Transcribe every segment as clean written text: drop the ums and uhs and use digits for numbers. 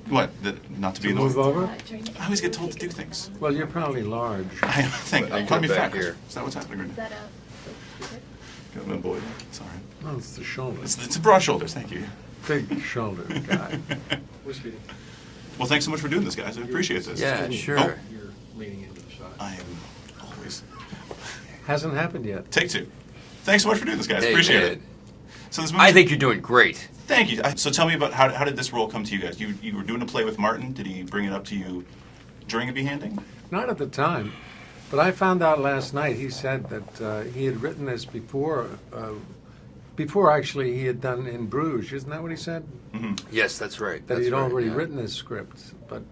What? Not to be To annoying? move over? I always get told to do things. Well, you're probably large. I think. But Call me back fat. here. Is that what's happening right Is now? that Got my boy. Sorry. No, it's the shoulders. It's broad shoulders. Thank you. Big shoulder guy. Well, thanks so much for doing this, guys. I appreciate this. Yeah, sure. Oh, You're leaning into the shot. I am always. Hasn't happened yet. Take two. Thanks so much for doing this, guys. Hey, Appreciate Ed. it. So this movie. I think you're doing great. Thank you. So tell me about how did this role come to you guys? You were doing a play with Martin. Did he bring it up to you during a behanding? Not at the time, but I found out last night. He said that he had written this before actually he had done In Bruges. Isn't that what he said? Mm-hmm. Yes, that's right. That That's he'd right, already yeah. written this script, but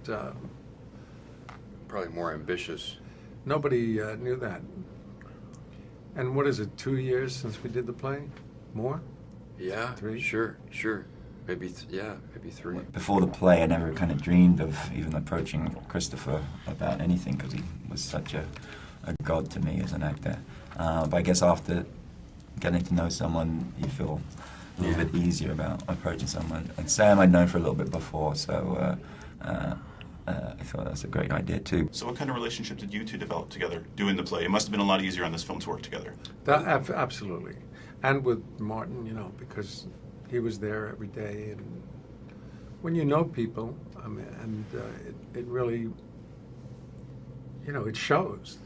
Probably more ambitious. nobody knew that. And what is it, 2 years since we did the play? More? Yeah, 3? sure. Maybe, maybe 3. Before the play, I never kind of dreamed of even approaching Christopher about anything because he was such a god to me as an actor. But I guess after getting to know someone, you feel a little bit easier about approaching someone. And Sam I'd known for a little bit before, so I thought that's a great idea too. So what kind of relationship did you two develop together doing the play? It must have been a lot easier on this film to work together. Absolutely. And with Martin, because he was there every day. And when you know people, I mean, and it really, it shows.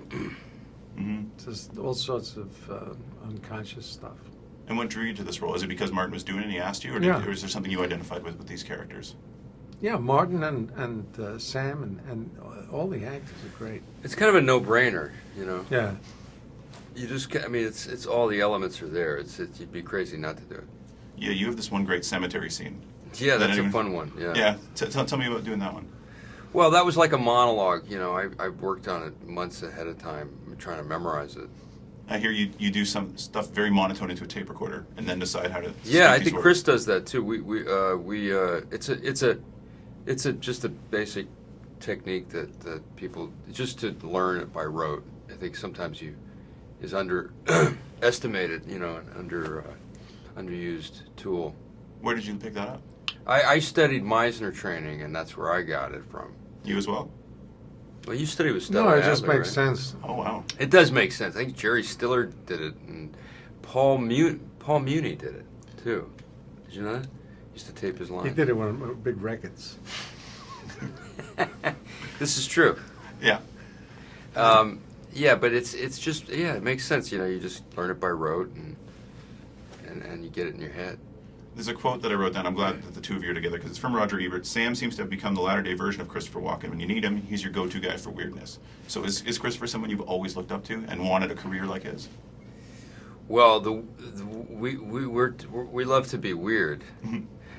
Mm-hmm. Just all sorts of unconscious stuff. And what drew you to this role? Is it because Martin was doing it and he asked you, or, Yeah. or is there something you identified with these characters? Yeah, Martin and Sam and all the actors are great. It's kind of a no-brainer, Yeah. You just, it's all the elements are there. You'd be crazy not to do it. Yeah, you have this one great cemetery scene. Yeah, that's anyone- a fun one. Yeah. Yeah, tell me about doing that one. Well, that was like a monologue. I worked on it months ahead of time, trying to memorize it. I hear you do some stuff very monotone into a tape recorder and then decide how to. Yeah, I speak think these Chris words. does that too. It's just a basic technique that people just to learn it by rote. I think sometimes is underestimated, an underused tool. Where did you pick that up? I studied Meisner training, and that's where I got it from. You as well? Well, you studied with Stella No, it just Adler, makes right? sense. Oh wow. It does make sense. I think Jerry Stiller did it, and Paul Muni did it too. Did you know that? Used to tape his lines. He did it with big records. This is true. Yeah. Yeah, but it's just it makes sense. You just learn it by rote and you get it in your head. There's a quote that I wrote down. I'm glad that the two of you are together because it's from Roger Ebert. Sam seems to have become the latter-day version of Christopher Walken. When you need him, he's your go-to guy for weirdness. So is Christopher someone you've always looked up to and wanted a career like his? Well, we love to be weird.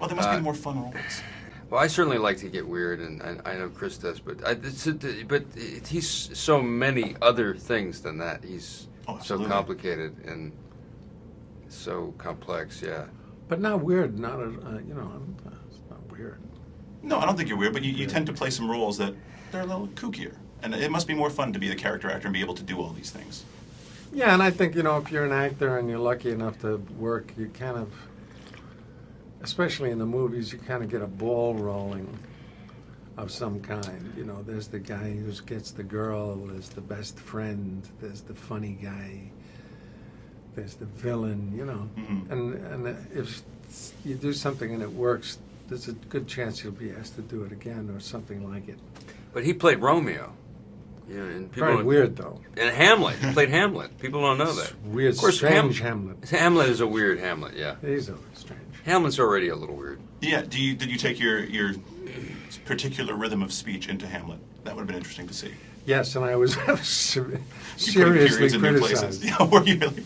Well, there must be more fun roles. Well, I certainly like to get weird, and I know Chris does, but he's so many other things than that. He's so absolutely. complicated and so complex. Yeah. But not weird, not it's not weird. No, I don't think you're weird, but you tend to play some roles that they're a little kookier. And it must be more fun to be the character actor and be able to do all these things. Yeah, and I think, if you're an actor and you're lucky enough to work, you kind of, especially in the movies, you kind of get a ball rolling of some kind. There's the guy who gets the girl, there's the best friend, there's the funny guy, there's the villain, Mhm. and if you do something and it works, there's a good chance you'll be asked to do it again or something like it. But he played Romeo. And people Very weird, though. And Hamlet. He played Hamlet. People don't know that. Weird, Of course, strange Hamlet. Hamlet is a weird Hamlet. Yeah. He's always strange. Hamlet's already a little weird. Yeah, did you take your particular rhythm of speech into Hamlet? That would have been interesting to see. Yes, and I was You put seriously periods in new places. criticized. Yeah, were you really?